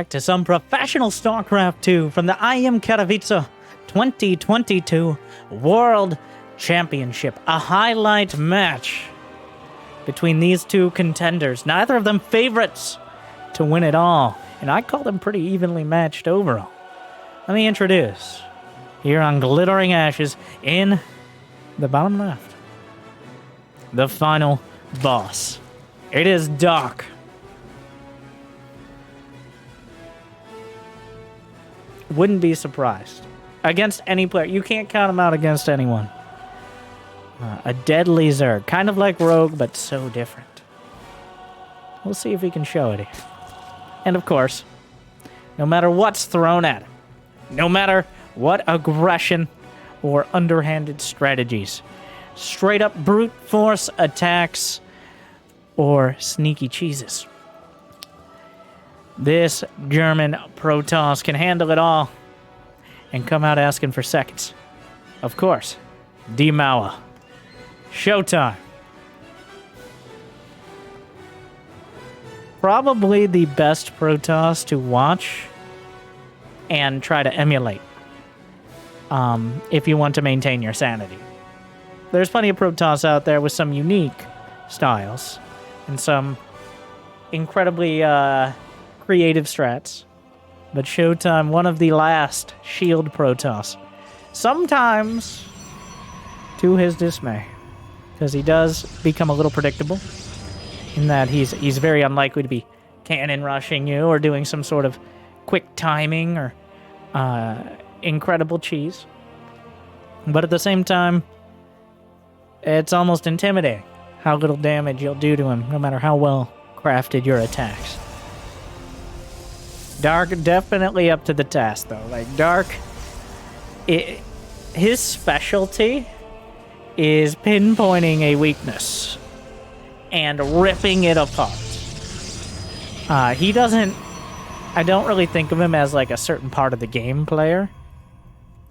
back to some professional StarCraft 2 from the IEM Katowice 2022 World Championship. A highlight match between these two contenders. Neither of them favorites to win it all. And I call them pretty evenly matched overall. Let me introduce, here on Glittering Ashes in the bottom left, the final boss. It is Dark. Wouldn't be surprised. Against any player. You can't count him out against anyone. A deadly Zerg. Kind of like Rogue, but so different. We'll see if he can show it here. And of course, no matter what's thrown at him, no matter what aggression or underhanded strategies, straight up brute force attacks or sneaky cheeses, this German Protoss can handle it all and come out asking for seconds. Of course, D-Mauer. Showtime. Probably the best Protoss to watch and try to emulate if you want to maintain your sanity. There's plenty of Protoss out there with some unique styles and some incredibly creative strats. But Showtime, one of the last shield Protoss. Sometimes to his dismay, because he does become a little predictable in that he's very unlikely to be cannon rushing you or doing some sort of quick timing or incredible cheese. But at the same time, it's almost intimidating how little damage you'll do to him, no matter how well crafted your attacks. Dark definitely up to the task, though. Like, Dark, his specialty is pinpointing a weakness and ripping it apart. He doesn't... I don't really think of him as, like, a certain part of the game player.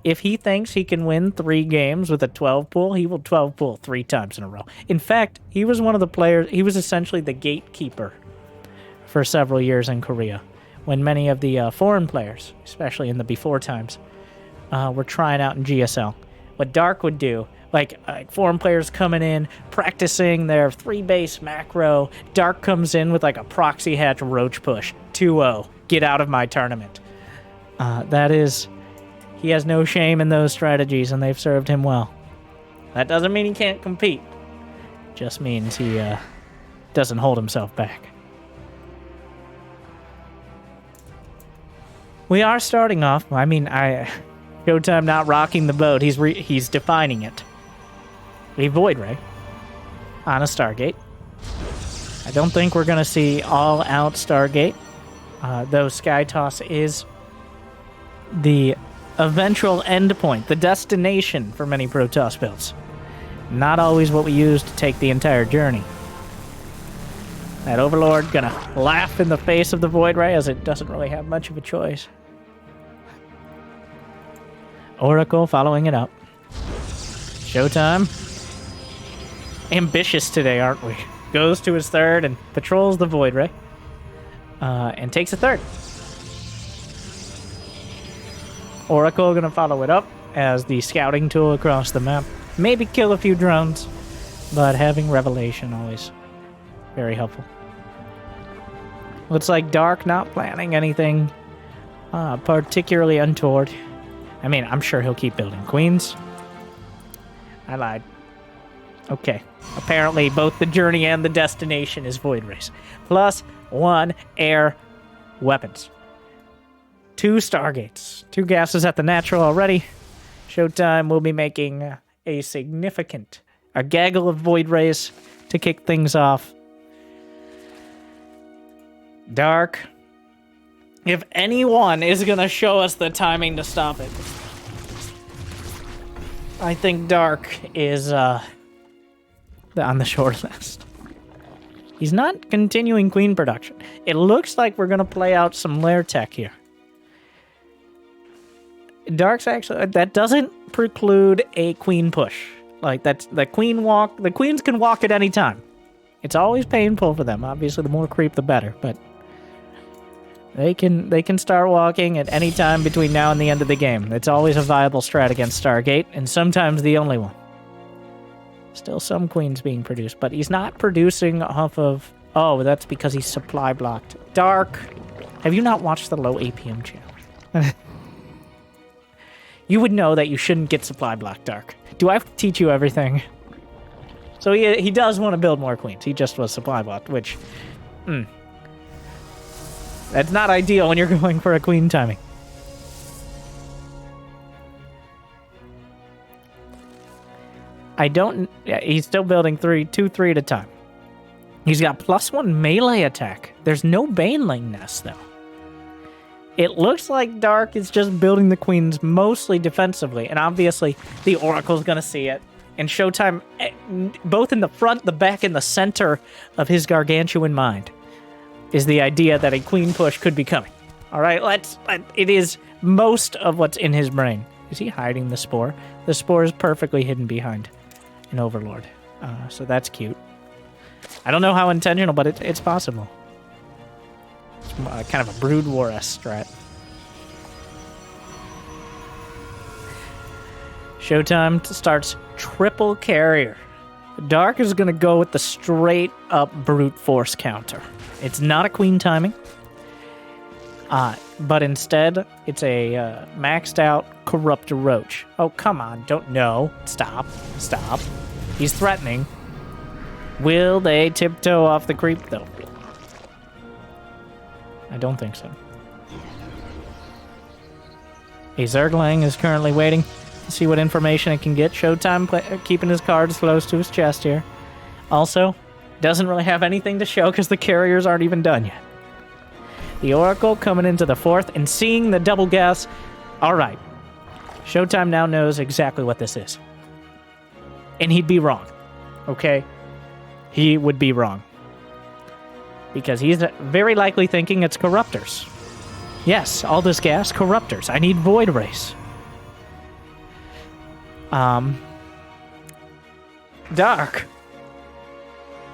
If he thinks he can win 3 games with a 12 pool, he will 12 pool 3 times in a row. In fact, he was one of the players... He was essentially the gatekeeper for several years in Korea, when many of the foreign players, especially in the before times, were trying out in GSL. What Dark would do, like foreign players coming in, practicing their 3-base macro, Dark comes in with like a proxy hatch roach push, 2-0, get out of my tournament. That is, he has no shame in those strategies, and they've served him well. That doesn't mean he can't compete. Just means he doesn't hold himself back. We are starting off. I mean, Showtime not rocking the boat. He's defining it. A Void Ray on a Stargate. I don't think we're going to see all-out Stargate, though Skytoss is the eventual endpoint, the destination for many Protoss builds. Not always what we use to take the entire journey. That Overlord gonna laugh in the face of the Void Ray, as it doesn't really have much of a choice. Oracle following it up. Showtime. Ambitious today, aren't we? Goes to his 3rd and patrols the Void Ray. And takes a 3rd. Oracle gonna follow it up as the scouting tool across the map. Maybe kill a few drones, but having Revelation always very helpful. Looks like Dark not planning anything particularly untoward. I mean, I'm sure he'll keep building queens. I lied. Okay. Apparently, both the journey and the destination is Void Rays. Plus 1 air weapons. 2 Stargates. 2 gases at the natural already. Showtime will be making a gaggle of Void Rays to kick things off. Dark, if anyone is going to show us the timing to stop it, I think Dark is on the short list. He's not continuing queen production. It looks like we're going to play out some lair tech here. Dark's actually... That doesn't preclude a queen push. Like, that's the queen walk... The queens can walk at any time. It's always painful for them. Obviously, the more creep, the better, but... They can start walking at any time between now and the end of the game. It's always a viable strat against Stargate, and sometimes the only one. Still some queens being produced, but he's not producing off of... Oh, that's because he's supply blocked. Dark, have you not watched the low APM channel? You would know that you shouldn't get supply blocked, Dark. Do I have to teach you everything? So he does want to build more queens. He just was supply blocked, which... That's not ideal when you're going for a queen timing. Yeah, he's still building 3 at a time. He's got +1 melee attack. There's no Baneling nest, though. It looks like Dark is just building the queens mostly defensively, and obviously the Oracle's gonna see it. And Showtime, both in the front, the back, and the center of his gargantuan mind, is the idea that a queen push could be coming. All right, it is most of what's in his brain. Is he hiding the spore? The spore is perfectly hidden behind an Overlord, so that's cute. I don't know how intentional, but it's possible. It's kind of a Brood War-esque strat. Showtime starts triple carrier. Dark is going to go with the straight-up brute force counter. It's not a queen timing, but instead, it's a maxed out Corrupt Roach. Oh, come on, no. Stop. He's threatening. Will they tiptoe off the creep, though? I don't think so. A Zergling is currently waiting to see what information it can get. Showtime keeping his cards close to his chest here. Also, doesn't really have anything to show because the carriers aren't even done yet. The Oracle coming into the 4th and seeing the double gas. All right. Showtime now knows exactly what this is. And he'd be wrong. Okay? He would be wrong. Because he's very likely thinking it's Corruptors. Yes, all this gas, Corruptors. I need Void Race. Dark.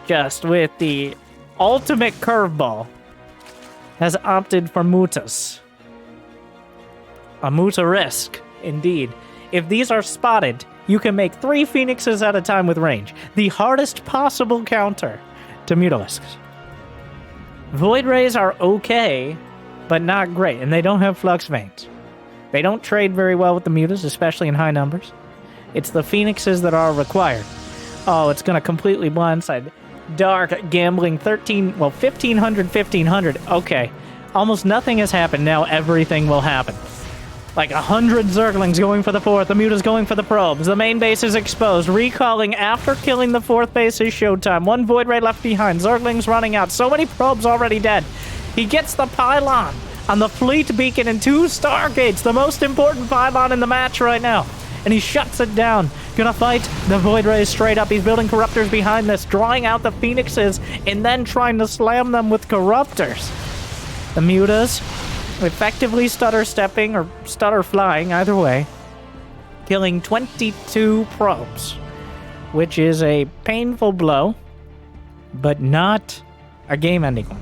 Just with the ultimate curveball, has opted for Mutas. A Muta risk, indeed. If these are spotted, you can make 3 Phoenixes at a time with range. The hardest possible counter to Mutalisks. Void Rays are okay, but not great, and they don't have Flux Veins. They don't trade very well with the Mutas, especially in high numbers. It's the Phoenixes that are required. Oh, it's going to completely blindside. Dark gambling 1500. Okay. Almost nothing has happened. Now everything will happen. Like 100 Zerglings going for the 4th. The Muta's going for the probes. The main base is exposed. Recalling after killing the 4th base is Showtime. 1 Void Ray left behind. Zerglings running out. So many probes already dead. He gets the pylon on the fleet beacon and 2 Stargates. The most important pylon in the match right now. And he shuts it down. Gonna fight the Void Rays straight up. He's building Corruptors behind this, drawing out the Phoenixes, and then trying to slam them with Corruptors. The Mutas effectively stutter stepping or stutter flying, either way, killing 22 probes, which is a painful blow, but not a game-ending one.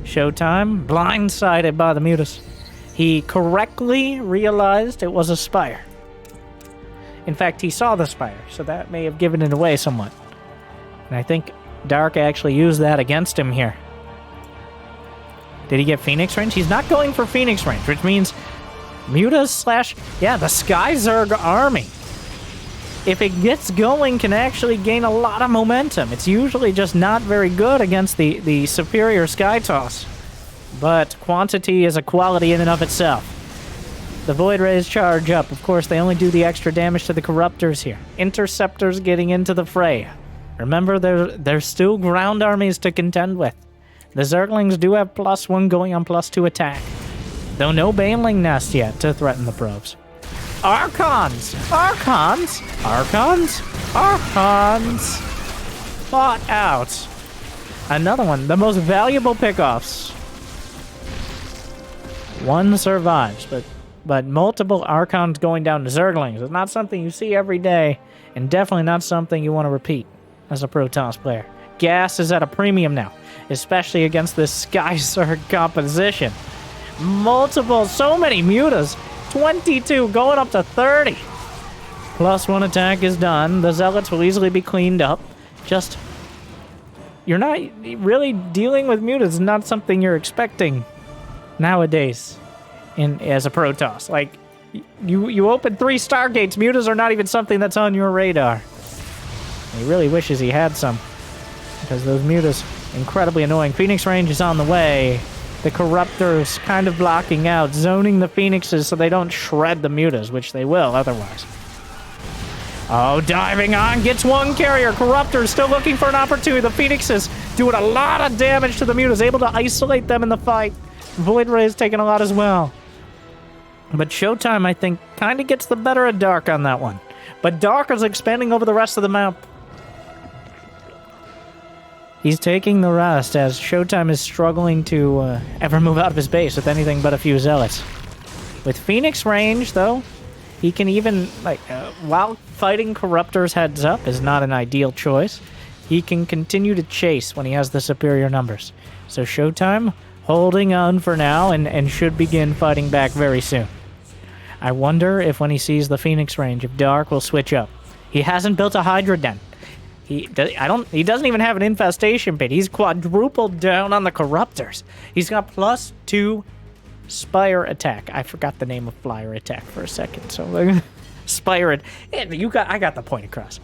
Showtime, blindsided by the Mutas. He correctly realized it was a Spire. In fact, he saw the Spire, so that may have given it away somewhat. And I think Dark actually used that against him here. Did he get Phoenix range? He's not going for Phoenix range, which means Mutas the Sky Zerg army, if it gets going, can actually gain a lot of momentum. It's usually just not very good against the superior Skytoss. But quantity is a quality in and of itself. The Void Rays charge up. Of course, they only do the extra damage to the Corruptors here. Interceptors getting into the fray. Remember, there's still ground armies to contend with. The Zerglings do have +1 going on +2 attack. Though no Baneling nest yet to threaten the probes. Archons! Fought out. Another one. The most valuable pickoffs. One survives, but multiple Archons going down to Zerglings is not something you see every day, and definitely not something you want to repeat as a Protoss player. Gas is at a premium now, especially against this Sky Zerg composition. multiple, so many mutas. 22 going up to 30. +1 attack is done. The zealots will easily be cleaned up. Just, you're not really dealing with mutas. It's not something you're expecting nowadays as a Protoss. Like, you open 3 Stargates, mutas are not even something that's on your radar. He really wishes he had some, because those mutas, incredibly annoying. Phoenix range is on the way. The Corruptors kind of blocking out, zoning the Phoenixes so they don't shred the mutas, which they will otherwise. Oh, diving on, gets 1 carrier. Corruptors still looking for an opportunity. The Phoenixes doing a lot of damage to the mutas, able to isolate them in the fight. Void Ray is taking a lot as well. But Showtime, I think, kind of gets the better of Dark on that one. But Dark is expanding over the rest of the map. He's taking the rest as Showtime is struggling to ever move out of his base with anything but a few zealots. With Phoenix range, though, he can even, like, while fighting Corruptors heads up is not an ideal choice, he can continue to chase when he has the superior numbers. So Showtime holding on for now and should begin fighting back very soon. I wonder if when he sees the Phoenix range, if Dark will switch up. He hasn't built a Hydra Den. He doesn't even have an infestation pit. He's quadrupled down on the Corruptors. He's got +2 Spire attack. I forgot the name of Flyer attack for a second. So Spire, I got the point across.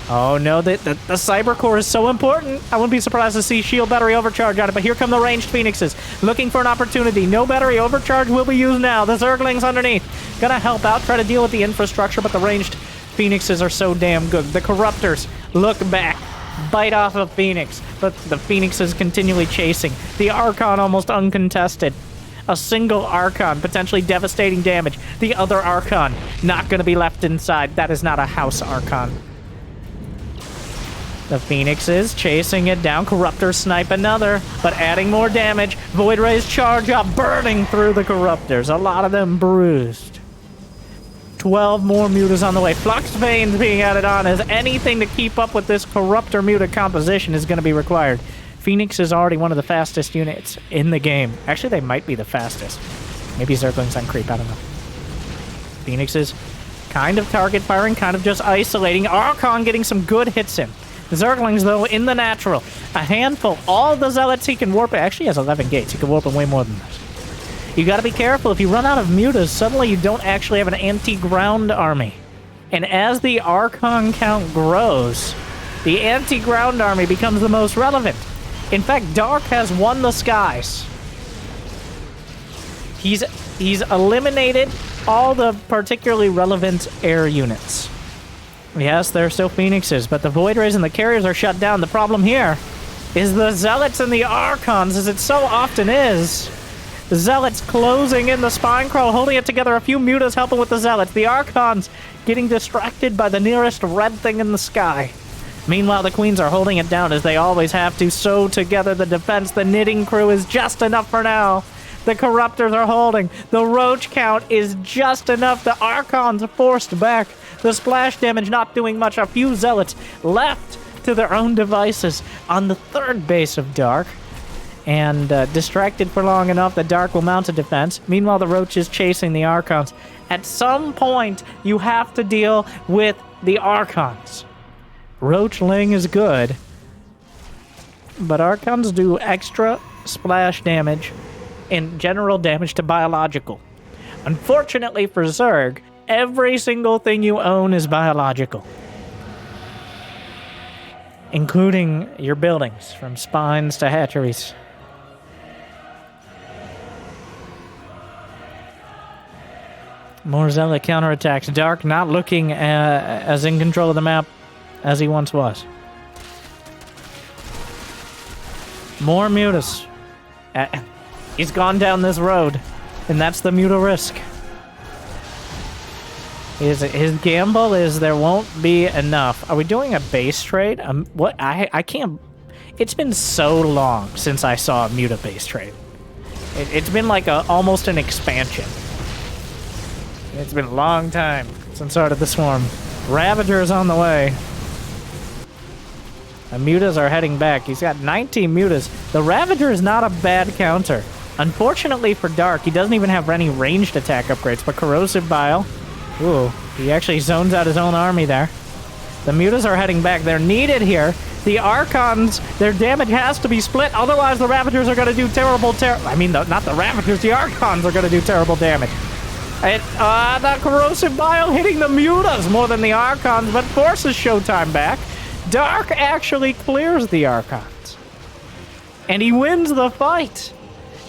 Oh no, the Cyber Core is so important. I wouldn't be surprised to see shield battery overcharge on it, but here come the ranged Phoenixes. Looking for an opportunity. No battery overcharge will be used now. The Zerglings underneath. Gonna help out, try to deal with the infrastructure, but the ranged Phoenixes are so damn good. The Corruptors look back, bite off a Phoenix, but the Phoenix is continually chasing. The Archon almost uncontested. A single Archon, potentially devastating damage. The other Archon not gonna be left inside. That is not a house Archon. The Phoenixes chasing it down. Corruptors snipe another, but adding more damage. Void Rays charge up, burning through the Corruptors. A lot of them bruised. 12 more mutas on the way. Flux Veins being added on as anything to keep up with this Corruptor muta composition is going to be required. Phoenix is already one of the fastest units in the game. Actually, they might be the fastest. Maybe Zerglings on creep, I don't know. Phoenixes kind of target firing, kind of just isolating. Archon getting some good hits in. Zerglings, though, in the natural. A handful. All the zealots he can warp. Actually, he has 11 gates. He can warp them way more than this. You gotta be careful. If you run out of mutas, suddenly you don't actually have an anti-ground army. And as the Archon count grows, the anti-ground army becomes the most relevant. In fact, Dark has won the skies. He's eliminated all the particularly relevant air units. Yes, there are still Phoenixes, but the Void Rays and the Carriers are shut down. The problem here is the Zealots and the Archons, as it so often is. The Zealots closing in the Spine Crawl, holding it together. A few mutas helping with the Zealots. The Archons getting distracted by the nearest red thing in the sky. Meanwhile, the Queens are holding it down as they always have to. Sew together the defense. The Knitting Crew is just enough for now. The Corruptors are holding. The Roach count is just enough. The Archons forced back. The splash damage not doing much. A few Zealots left to their own devices on the third base of Dark. And distracted for long enough that Dark will mount a defense. Meanwhile, the Roach is chasing the Archons. At some point, you have to deal with the Archons. Roachling is good, but Archons do extra splash damage and general damage to biological. Unfortunately for Zerg, every single thing you own is biological, including your buildings, from spines to hatcheries. More Zealot counterattacks. Dark not looking as in control of the map as he once was. More mutas. He's gone down this road, and that's the muta risk. His gamble is there won't be enough. Are we doing a base trade? What? I can't. It's been so long since I saw a muta base trade. It's been like almost an expansion. It's been a long time since Art of the Swarm. Ravager is on the way. The mutas are heading back. He's got 19 mutas. The Ravager is not a bad counter. Unfortunately for Dark, he doesn't even have any ranged attack upgrades, but Corrosive Bile... Ooh, he actually zones out his own army there. The Mutas are heading back. They're needed here. The Archons, their damage has to be split, otherwise the Ravagers are going to do terrible not the Ravagers, the Archons are going to do terrible damage. The Corrosive Bile hitting the Mutas more than the Archons, but forces Showtime back. Dark actually clears the Archons. And he wins the fight.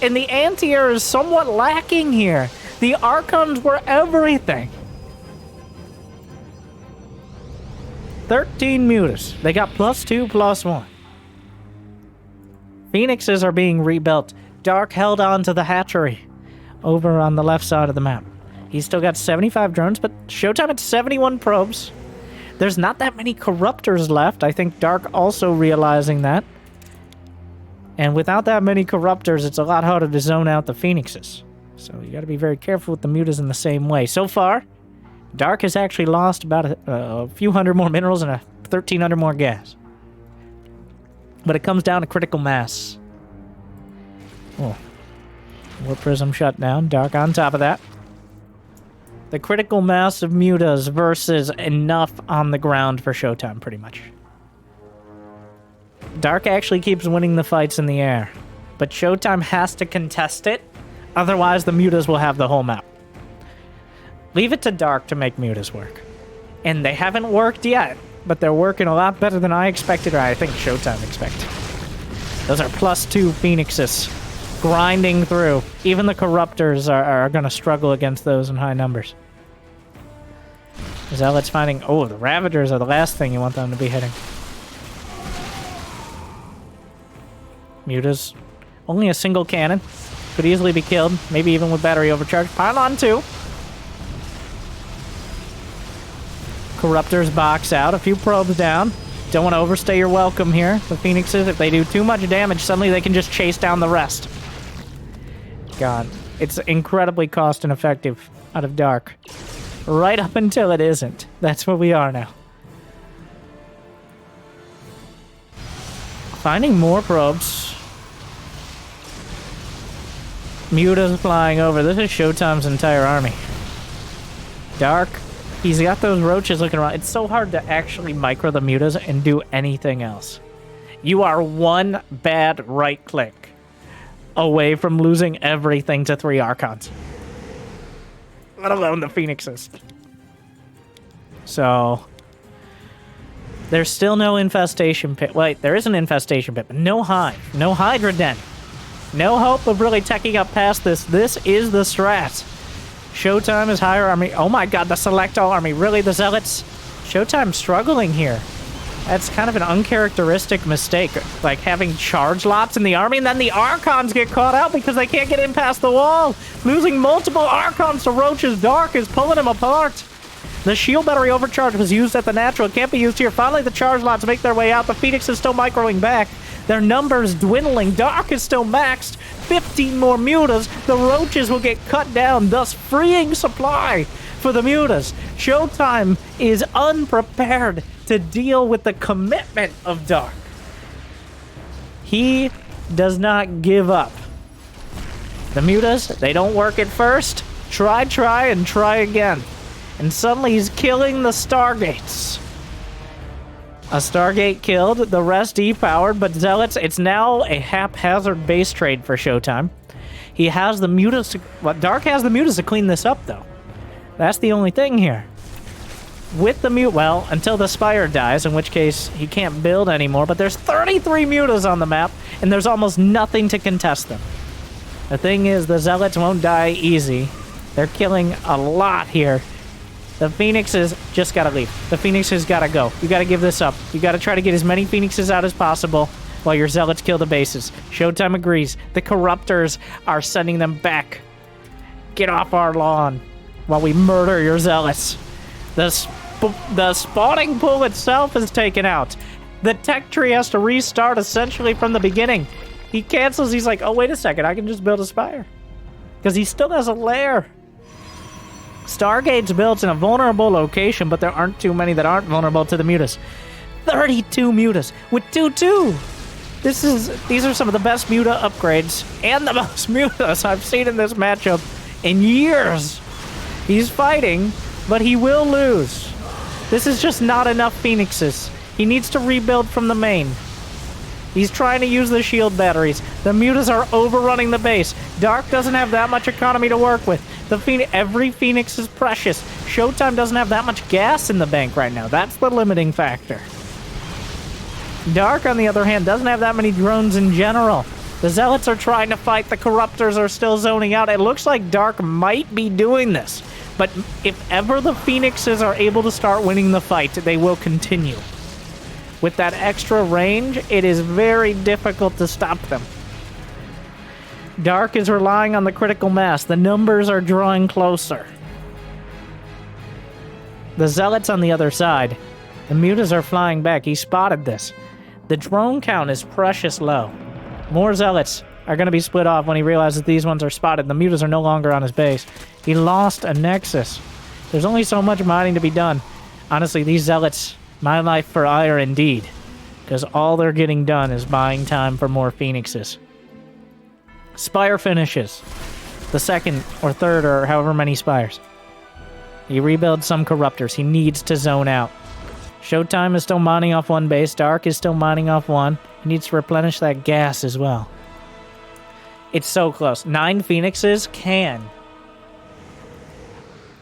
And the anti-air is somewhat lacking here. The Archons were everything. 13 Mutas. They got +2, +1. Phoenixes are being rebuilt. Dark held on to the hatchery over on the left side of the map. He's still got 75 drones, but Showtime at 71 probes. There's not that many Corruptors left. I think Dark also realizing that. And without that many Corruptors, it's a lot harder to zone out the Phoenixes. So you got to be very careful with the Mutas in the same way. So far, Dark has actually lost about a few hundred more minerals and 1,300 more gas. But it comes down to critical mass. Oh. War Prism shut down. Dark on top of that. The critical mass of Mutas versus enough on the ground for Showtime, pretty much. Dark actually keeps winning the fights in the air. But Showtime has to contest it. Otherwise, the Mutas will have the whole map. Leave it to Dark to make Mutas work. And they haven't worked yet, but they're working a lot better than I expected, or I think Showtime expected. Those are +2 Phoenixes grinding through. Even the Corruptors are going to struggle against those in high numbers. Zealots finding... Oh, the Ravagers are the last thing you want them to be hitting. Mutas. Only a single cannon. Could easily be killed. Maybe even with battery overcharge. Pylon 2. Corruptors box out. A few probes down. Don't want to overstay your welcome here. The Phoenixes, if they do too much damage, suddenly they can just chase down the rest. God. It's incredibly cost and effective out of Dark. Right up until it isn't. That's where we are now. Finding more probes. Mutas flying over. This is Showtime's entire army. Dark. He's got those roaches looking around. It's so hard to actually micro the Mutas and do anything else. You are one bad right click away from losing everything to 3 Archons. Let alone the Phoenixes. So, there's still no infestation pit. Wait, there is an infestation pit, but no hive. No Hydra Den. No hope of really teching up past this. This is the strat. Showtime is higher army. Oh my god, the Select All army. Really, the Zealots? Showtime's struggling here. That's kind of an uncharacteristic mistake. Like having charge lots in the army, and then the Archons get caught out because they can't get in past the wall. Losing multiple Archons to Roach's Dark is pulling them apart. The shield battery overcharge was used at the natural. It can't be used here. Finally, the charge lots make their way out. The Phoenix is still microing back. Their numbers dwindling. Dark is still maxed. 15 more Mutas. The Roaches will get cut down, thus freeing supply for the Mutas. Showtime is unprepared to deal with the commitment of Dark. He does not give up. The Mutas, they don't work at first. Try, and try again. And suddenly he's killing the Stargates. A Stargate killed, the rest depowered, but Zealots, it's now a haphazard base trade for Showtime. He has the Mutas, Dark has the Mutas to clean this up, though. That's the only thing here. With the well, until the Spire dies, in which case he can't build anymore, but there's 33 Mutas on the map, and there's almost nothing to contest them. The thing is, the Zealots won't die easy. They're killing a lot here. The Phoenixes just gotta leave. The Phoenixes gotta go. You gotta give this up. You gotta try to get as many Phoenixes out as possible while your Zealots kill the bases. Showtime agrees. The Corruptors are sending them back. Get off our lawn while we murder your Zealots. The spawning pool itself is taken out. The tech tree has to restart essentially from the beginning. He cancels. He's like, oh, wait a second. I can just build a Spire. Because he still has a lair. Stargate's built in a vulnerable location, but there aren't too many that aren't vulnerable to the Mutas. 32 Mutas with 2-2. These are some of the best Muta upgrades and the most Mutas I've seen in this matchup in years. He's fighting, but he will lose. This is just not enough Phoenixes. He needs to rebuild from the main. He's trying to use the shield batteries. The Mutas are overrunning the base. Dark doesn't have that much economy to work with. Every Phoenix is precious. Showtime doesn't have that much gas in the bank right now. That's the limiting factor. Dark, on the other hand, doesn't have that many drones in general. The Zealots are trying to fight. The Corruptors are still zoning out. It looks like Dark might be doing this. But if ever the Phoenixes are able to start winning the fight, they will continue. With that extra range, it is very difficult to stop them. Dark is relying on the critical mass. The numbers are drawing closer. The Zealots on the other side. The Mutas are flying back. He spotted this. The drone count is precious low. More Zealots are going to be split off when he realizes these ones are spotted. The Mutas are no longer on his base. He lost a Nexus. There's only so much mining to be done. Honestly, these Zealots, my life for ire indeed. Because all they're getting done is buying time for more Phoenixes. Spire finishes. The second or third or however many Spires. He rebuilds some Corruptors. He needs to zone out. Showtime is still mining off one base. Dark is still mining off one. He needs to replenish that gas as well. It's so close. 9 Phoenixes can.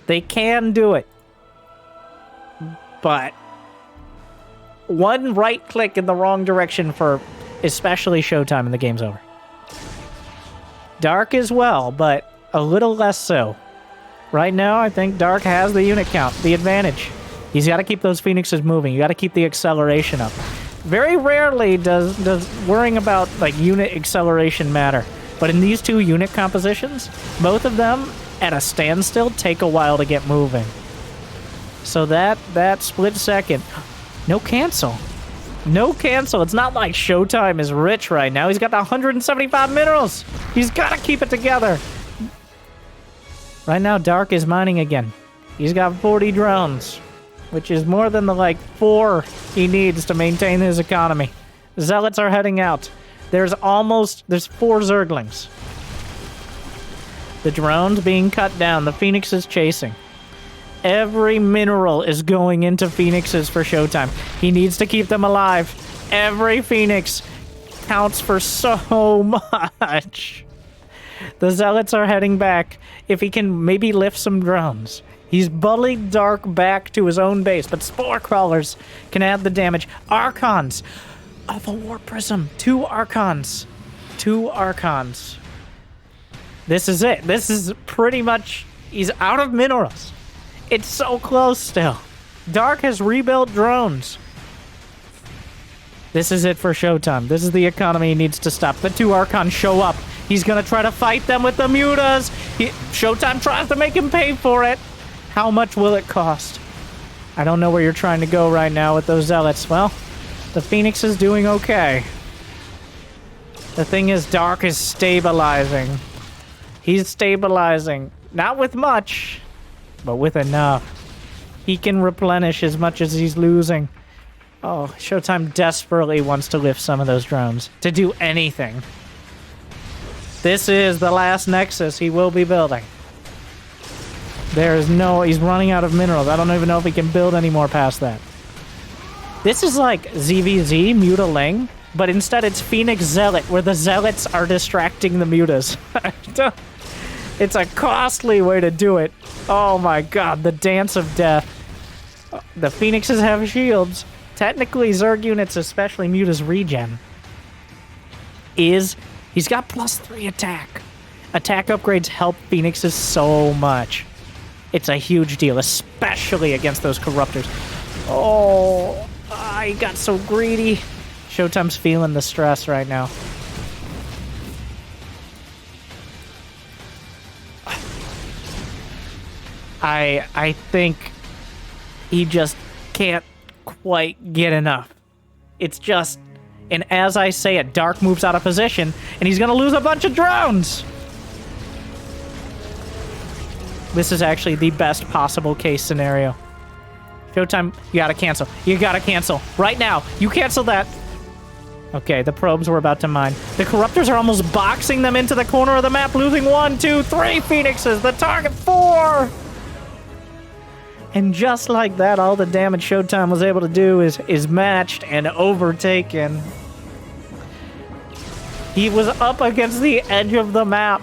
They can do it. But one right click in the wrong direction for especially Showtime and the game's over. Dark as well, but a little less so. Right now, I think Dark has the unit count, the advantage. He's got to keep those Phoenixes moving. You got to keep the acceleration up. Very rarely does worrying about like unit acceleration matter. But in these two unit compositions, both of them at a standstill take a while to get moving. So that split second, no cancel. No cancel. It's not like Showtime is rich right now. He's got 175 minerals. He's got to keep it together. Right now, Dark is mining again. He's got 40 drones, which is more than the, 4 he needs to maintain his economy. Zealots are heading out. There's 4 Zerglings. The drones being cut down. The Phoenix is chasing. Every mineral is going into Phoenixes for Showtime. He needs to keep them alive. Every Phoenix counts for so much. The Zealots are heading back. If he can maybe lift some drones. He's bullied Dark back to his own base, but Spore Crawlers can add the damage. Archons. Oh, the War Prism. 2 Archons. 2 Archons. This is it. This is pretty much... He's out of minerals. It's so close still. Dark has rebuilt drones. This is it for Showtime. This is the economy he needs to stop. The 2 Archons show up. He's going to try to fight them with the mutas. Showtime tries to make him pay for it. How much will it cost? I don't know where you're trying to go right now with those Zealots. Well, the Phoenix is doing okay. The thing is, Dark is stabilizing. He's stabilizing. Not with much, but with enough. He can replenish as much as he's losing. Oh, Showtime desperately wants to lift some of those drones. To do anything. This is the last Nexus he will be building. He's running out of minerals. I don't even know if he can build any more past that. This is like ZVZ, Mutaling, but instead it's Phoenix Zealot, where the Zealots are distracting the Mutas. It's a costly way to do it. Oh my god, the dance of death. The Phoenixes have shields. Technically, Zerg units, especially Mutas regen, he's got +3 attack. Attack upgrades help Phoenixes so much. It's a huge deal, especially against those Corruptors. Oh, he got so greedy. Showtime's feeling the stress right now. I think he just can't quite get enough. It's just... And as I say it, Dark moves out of position, and he's going to lose a bunch of drones! This is actually the best possible case scenario. Showtime, you gotta cancel. You gotta cancel. Right now. You cancel that. Okay, the probes were about to mine. The corruptors are almost boxing them into the corner of the map, losing 1, 2, 3 phoenixes. The target 4. And just like that, all the damage Showtime was able to do is matched and overtaken. He was up against the edge of the map.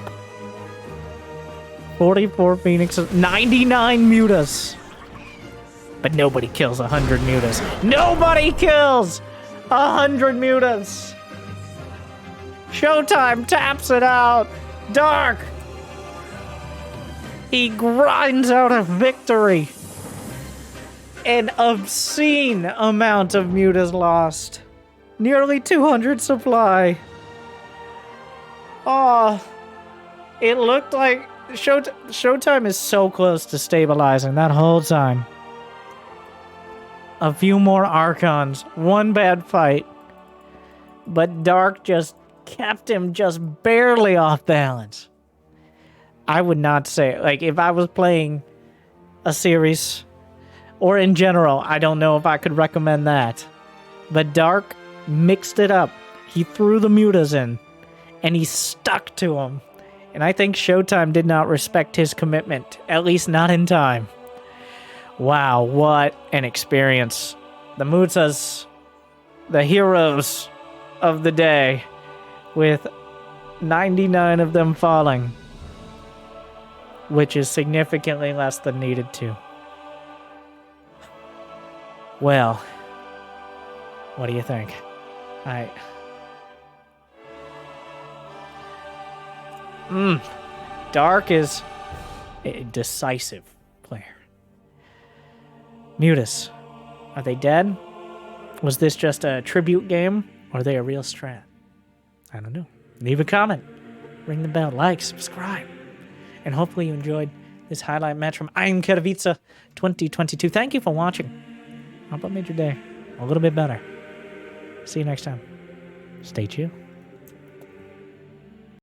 44 phoenixes, 99 mutas. But nobody kills 100 mutas. Nobody kills 100 mutas. Showtime taps it out. Dark. He grinds out a victory. An obscene amount of mutas lost. Nearly 200 supply. Oh, it looked like Showtime is so close to stabilizing that whole time. A few more Archons, one bad fight. But Dark just kept him just barely off balance. I would not say, like, if I was playing a series, or in general, I don't know if I could recommend that. But Dark mixed it up. He threw the mutas in, and he stuck to them. And I think Showtime did not respect his commitment, at least not in time. Wow, what an experience. The Mutas, the heroes of the day, with 99 of them falling, which is significantly less than needed to. Well, what do you think? Dark is a decisive player. Mutas, are they dead? Was this just a tribute game, or are they a real strat? I don't know. Leave a comment, ring the bell, like, subscribe, and hopefully you enjoyed this highlight match from IEM Katowice 2022. Thank you for watching. I hope I made your day a little bit better. See you next time. Stay chill.